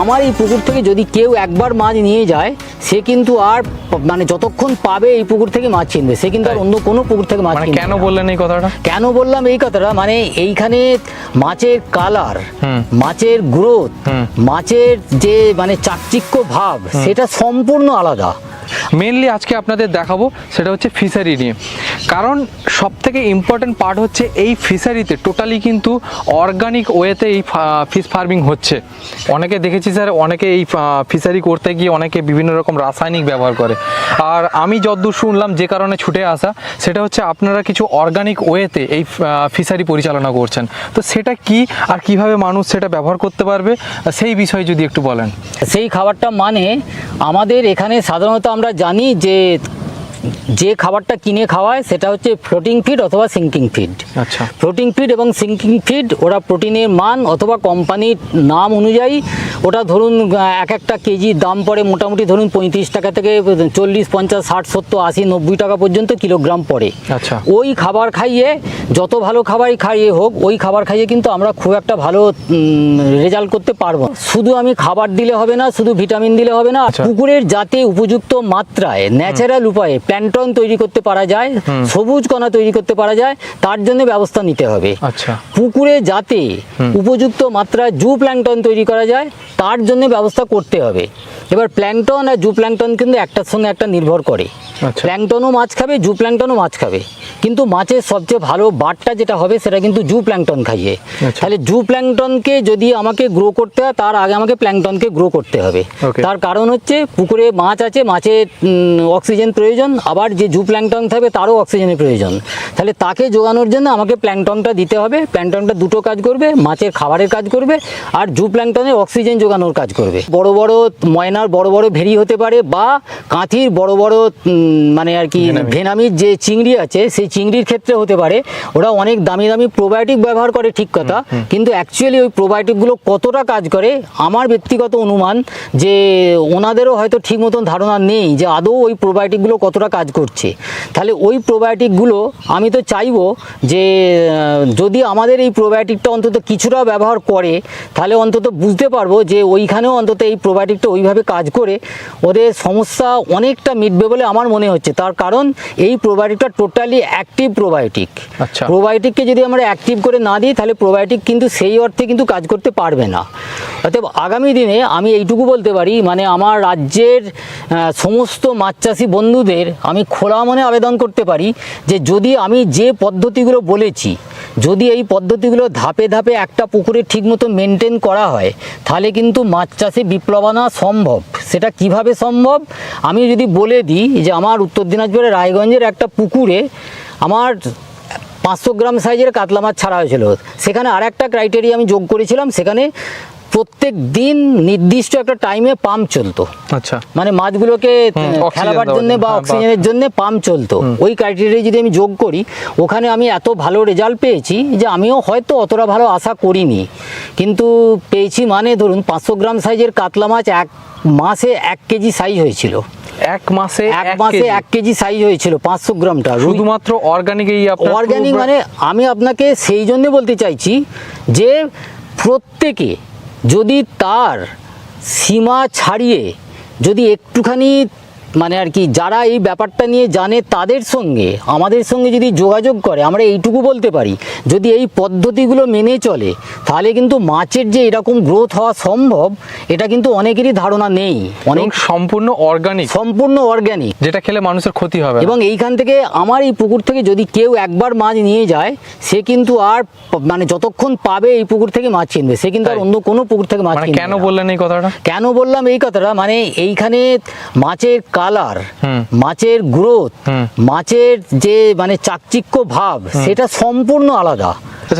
আমার এই পুকুর থেকে যদি কেউ একবার মাছ নিয়ে যায়, সে কিন্তু আর মানে যতক্ষণ পাবে এই পুকুর থেকে মাছ কিনবে, সে কিন্তু আর অন্য কোনো পুকুর থেকে মাছ কিনবে না। কেন বললেন এই কথাটা? কেন বললাম এই কথাটা, মানে এইখানে মাছের কালার, মাছের গ্রোথ, মাছের যে মানে চাকচিক্য ভাব, সেটা সম্পূর্ণ আলাদা। মেনলি আজকে আপনাদের দেখাবো সেটা হচ্ছে ফিশারি নিয়ে, কারণ সব থেকে ইম্পর্টেন্ট পার্ট হচ্ছে এই ফিশারিতে টোটালি কিন্তু অর্গানিক ওয়েতে এই ফিশ ফার্মিং হচ্ছে। অনেকে দেখেছি স্যার, অনেকে এই ফিশারি করতে গিয়ে অনেকে বিভিন্ন রকম রাসায়নিক ব্যবহার করে, আর আমি যতদূর শুনলাম যে কারণে ছুটে আসা সেটা হচ্ছে আপনারা কিছু অর্গানিক ওয়েতে এই ফিশারি পরিচালনা করছেন। তো সেটা কি আর কিভাবে মানুষ সেটা ব্যবহার করতে পারবে, সেই বিষয়ে যদি একটু বলেন। সেই খাবারটা মানে আমাদের এখানে সাধারণত আমরা জানি যে খাবারটা কিনে খাওয়ায় সেটা হচ্ছে ফ্লোটিং ফিড অথবা সিঙ্কিং ফিড। আচ্ছা, ফ্লোটিং ফিড এবং সিঙ্কিং ফিড, ওরা প্রোটিনের মান অথবা কোম্পানির নাম অনুযায়ী ওটা ধরুন এক একটা কেজির দাম পড়ে মোটামুটি ধরুন 35 টাকা থেকে 40, 50, 60, 70, 80, 90 টাকা পর্যন্ত কিলোগ্রাম পড়ে। আচ্ছা, ওই খাবার খাইয়ে, যত ভালো খাবারই খাইয়ে হোক, ওই খাবার খাইয়ে কিন্তু আমরা খুব একটা ভালো রেজাল্ট করতে পারবো। শুধু আমি খাবার দিলে হবে না, শুধু ভিটামিন দিলে হবে না, পুকুরের যাতে উপযুক্ত মাত্রায় ন্যাচারাল উপায়ে প্ল্যান্টন তৈরি করতে পারা যায়, সবুজ কণা তৈরি করতে পারা যায়, তার জন্য ব্যবস্থা নিতে হবে। আচ্ছা, পুকুরে যাতে উপযুক্ত মাত্রায় জু প্ল্যান্টন তৈরি করা যায়, তার জন্য ব্যবস্থা করতে হবে। এবার প্ল্যান্টন আর জু প্ল্যান্টন কিন্তু একটার সঙ্গে একটা নির্ভর করে। প্ল্যান্টনও মাছ খাবে, জু প্ল্যান্টনও মাছ খাবে, কিন্তু মাছের সবচেয়ে ভালো বারটা যেটা হবে সেটা কিন্তু জু প্ল্যান্টন খাইয়ে। তাহলে জু প্ল্যান্টনকে যদি আমাকে গ্রো করতে হয়, তার আগে আমাকে প্ল্যান্টনকে গ্রো করতে হবে। তার কারণ হচ্ছে পুকুরে মাছ আছে, মাছের অক্সিজেন প্রয়োজন, আবার যে জু প্ল্যান্টন থাকবে তারও অক্সিজেনের প্রয়োজন। তাহলে তাকে যোগানোর জন্য আমাকে প্ল্যান্টনটা দিতে হবে। প্ল্যান্টনটা দুটো কাজ করবে, মাছের খাবারের কাজ করবে আর জু প্ল্যান্টনের অক্সিজেন যোগানোর কাজ করবে। বড় বড় ময়নার বড় বড় ভেরি হতে পারে, বা কাঁথির বড় বড় মানে আর কি ভেনামির যে চিংড়ি আছে, সেই চিংড়ির ক্ষেত্রে হতে পারে। ওরা অনেক দামি দামি প্রোবায়োটিক ব্যবহার করে, ঠিক কথা, কিন্তু অ্যাকচুয়ালি ওই প্রোবায়োটিকগুলো কতটা কাজ করে আমার ব্যক্তিগত অনুমান যে ওনাদেরও হয়তো ঠিক মতন ধারণা নেই যে আদৌ ওই প্রোবায়োটিকগুলো কতটা কাজ করছে। তাহলে ওই প্রোবায়োটিকগুলো আমি তো চাইবো যে যদি আমাদের এই প্রোবায়োটিকটা অন্তত কিছুটা ব্যবহার করে, তাহলে অন্তত বুঝতে পারবো যে ওইখানেও অন্তত এই প্রোবায়োটিকটা ওইভাবে কাজ করে ওদের সমস্যা অনেকটা মিটবে বলে আমার মনে হচ্ছে। তার কারণ এই প্রোবায়োটিকটা টোটালি অ্যাক্টিভ প্রোবায়োটিক। আচ্ছা, প্রোবায়োটিককে যদি আমরা অ্যাক্টিভ করে না দিই, তাহলে প্রোবায়োটিক কিন্তু সেই অর্থে কিন্তু কাজ করতে পারবে না। অতএব আগামী দিনে আমি এইটুকু বলতে পারি, মানে আমার রাজ্যের সমস্ত মাছ চাষি বন্ধুদের আমি খোলা মনে আবেদন করতে পারি যে যদি আমি যে পদ্ধতিগুলো বলেছি, যদি এই পদ্ধতিগুলো ধাপে ধাপে একটা পুকুরে ঠিকমতো মেনটেন করা হয়, তাহলে কিন্তু মাছ চাষে বিপ্লব আনা সম্ভব। সেটা কিভাবে সম্ভব আমি যদি বলে দিই, যে আমার উত্তর দিনাজপুরের রায়গঞ্জের একটা পুকুরে আমার 500 গ্রাম সাইজের কাতলা মাছ ছাড়া হয়েছিল। সেখানে আর একটা ক্রাইটেরিয়া আমি যোগ করেছিলাম, সেখানে প্রত্যেক দিন নির্দিষ্ট একটা টাইমে পাম্প চলতো। আচ্ছা, মানে মাছগুলোকে খেলাবার জন্য বা অক্সিজেনের জন্য পাম্প চলতো। ওই ক্রাইটেরিয়া যদি আমি যোগ করি, ওখানে আমি এত ভালো রেজাল্ট পেয়েছি যে আমিও হয়তো অতটা ভালো আশা করিনি, কিন্তু পেয়েছি। মানে ধরুন 500 গ্রাম সাইজের কাতলা মাছ এক মাসে 1 কেজি সাইজ হয়েছিল। এক মাসে 1 কেজি সাইজ হয়েছিল 500 গ্রামটা, শুধুমাত্র অর্গানিক। অর্গানিক মানে আমি আপনাকে সেই জন্য বলতে চাইছি যে প্রত্যেকে যদি তার সীমা ছাড়িয়ে যদি একটুখানি মানে আর কি যারা এই ব্যাপারটা নিয়ে জানে তাদের সঙ্গে আমাদের সঙ্গে যদি যোগাযোগ করে, আমরা এইটুকু বলতে পারি যদি এই পদ্ধতিগুলো মেনে চলে, তাহলে কিন্তু মাছের যে এরকম গ্রোথ হওয়া সম্ভব, এটা কিন্তু অনেকেরই ধারণা নেই। অনেক সম্পূর্ণ অর্গানিক, যেটা খেলে মানুষের ক্ষতি হবে। এবং এইখান থেকে আমার এই পুকুর থেকে যদি কেউ একবার মাছ নিয়ে যায়, সে কিন্তু আর মানে যতক্ষণ পাবে এই পুকুর থেকে মাছ কিনবে, সে কিন্তু আর অন্য কোনো পুকুর থেকে মাছ কিনবে না। কেন বললেন এই কথাটা? কেন বললাম এই কথাটা, মানে এইখানে মাছের কালার, মাছের গ্রোথ, মাছের যে মানে চাকচিক্য ভাব, সেটা সম্পূর্ণ আলাদা।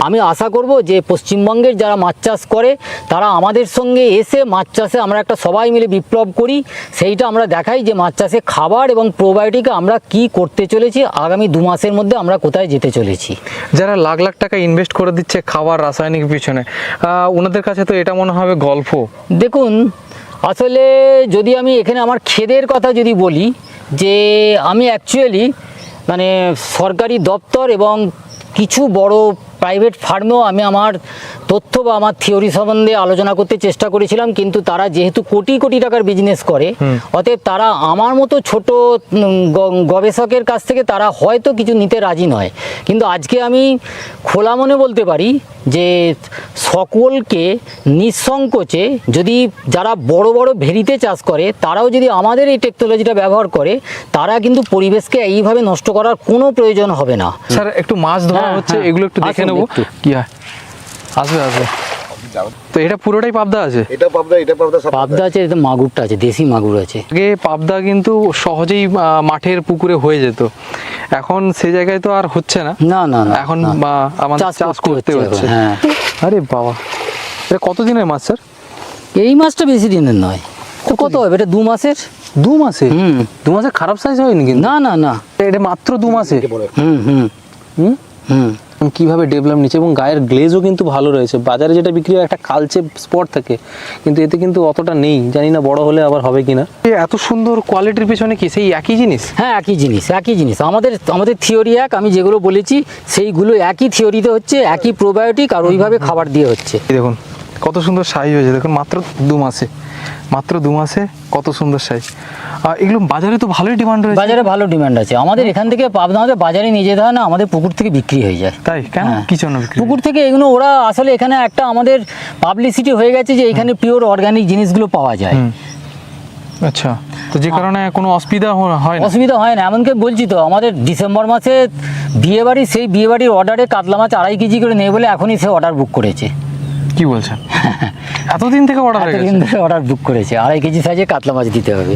আমি আশা করব যে পশ্চিমবঙ্গের যারা মাছ চাষ করে তারা আমাদের সঙ্গে এসে মাছ চাষে আমরা একটা সবাই মিলে বিপ্লব করি, সেইটা আমরা দেখাই যে মাছ চাষে খাবার এবং প্রোবায়োটিকে আমরা কি করতে চলেছি, আগামী 2 মাসের মধ্যে আমরা কোথায় যেতে চলেছি। যারা লাখ লাখ টাকা ইনভেস্ট করে দিচ্ছে খাবার রাসায়নিক পিছনে, ওনাদের কাছে তো এটা মনে হবে গল্প। দেখুন, আসলে যদি আমি এখানে আমার খেদের কথা যদি বলি, যে আমি অ্যাকচুয়ালি মানে সরকারি দপ্তর এবং কিছু বড় প্রাইভেট ফার্মেও আমি আমার তথ্য বা আমার থিওরি সম্বন্ধে আলোচনা করতে চেষ্টা করেছিলাম, কিন্তু তারা যেহেতু কোটি কোটি টাকার বিজনেস করে, অতএব তারা আমার মতো ছোট গবেষকের কাছ থেকে তারা হয়তো কিছু নিতে রাজি নয়। কিন্তু আজকে আমি খোলা মনে বলতে পারি যে সকলকে নিঃসংকোচে, যদি যারা বড় বড় ভেরিতে চাষ করে তারাও যদি আমাদের এই টেকনোলজিটা ব্যবহার করে, তারা কিন্তু পরিবেশকে এইভাবে নষ্ট করার কোনো প্রয়োজন হবে না। স্যার একটু মাছ ধরা হ্যাঁ, হচ্ছে, হ্যাঁ। এগুলো একটু দেখে আসুন নেবো একটু। কি হয়। আসবে তো এটা পুরোটাই পাবদা আছে? এটা পাবদা সব পাবদা আছে, এটা মাগুরটা আছে, দেশি মাগুর আছে। আগে পাবদা কিন্তু সহজেই মাঠের পুকুরে হয়ে যেত, এখন সে জায়গায় তো আর হচ্ছে না। না না না, এখন না। আমাদের চাষ করতে হচ্ছে। হ্যাঁ, আরে বাবা, এটা কতদিনের মাছ স্যার? এই মাছটা বেশি দিনের নয় তো, কত হবে এটা? 2 মাসের। 2 মাসে? হুম। 2 মাসে খারাপ সাইজ হয়নি কিন্তু? না না না। এটা মাত্র 2 মাসে? হুম হুম হুম, হুম। কিভাবে ডেভেলপ নিচ্ছে, এবং গায়ের গ্লেজও কিন্তু ভালো রয়েছে। বাজারে যেটা বিক্রি হয় একটা কালচে স্পট থাকে, কিন্তু এতে কিন্তু অতটা নেই। জানি না বড় হলে আবার হবে কিনা। এত সুন্দর কোয়ালিটির পেছনে কি সেই একই জিনিস? হ্যাঁ, একই জিনিস, একই জিনিস। আমাদের থিওরি এক, আমি যেগুলো বলেছি সেইগুলো একই থিওরিতে হচ্ছে, একই প্রোবায়োটিক, আর ওইভাবে খাবার দিয়ে হচ্ছে। এই দেখুন কত সুন্দর সাইজ হয়েছে, দেখুন মাত্র 2 মাসে, মাত্র 2 মাসে কত সুন্দর সাইজ। আর এগুলো বাজারে তো ভালোই ডিমান্ড রয়েছে। বাজারে ভালো ডিমান্ড আছে। আমাদের এখান থেকে পাবনা আমাদের বাজারে নিয়ে যেতে হয় না, আমাদের পুকুর থেকে বিক্রি হয়ে যায়। তাই কেন, হ্যাঁ। কি জন্য বিক্রি? পুকুর থেকে এগুলো ওরা আসলে এখানে একটা আমাদের পাবলিসিটি হয়ে গেছে যে এখানে পিওর অর্গানিক জিনিসগুলো পাওয়া যায়। আচ্ছা, তো যে কারণে কোনো অসুবিধা হয় না? অসুবিধা হয় না। এমনকি বলছি তো, আমাদের ডিসেম্বর মাসে বিয়েবাড়ি, সেই বিয়েবাড়ির অর্ডারে কাতলা মাছ 2.5 কেজি করে নেই বলে এখনই সে অর্ডার বুক করেছে। কি বলছেন? এতদিন থেকে অর্ডার হয়ে এতদিন গেছে? ধরে অর্ডার বুক করেছে, 2.5 কেজি সাইজে কাতলা মাছ দিতে হবে।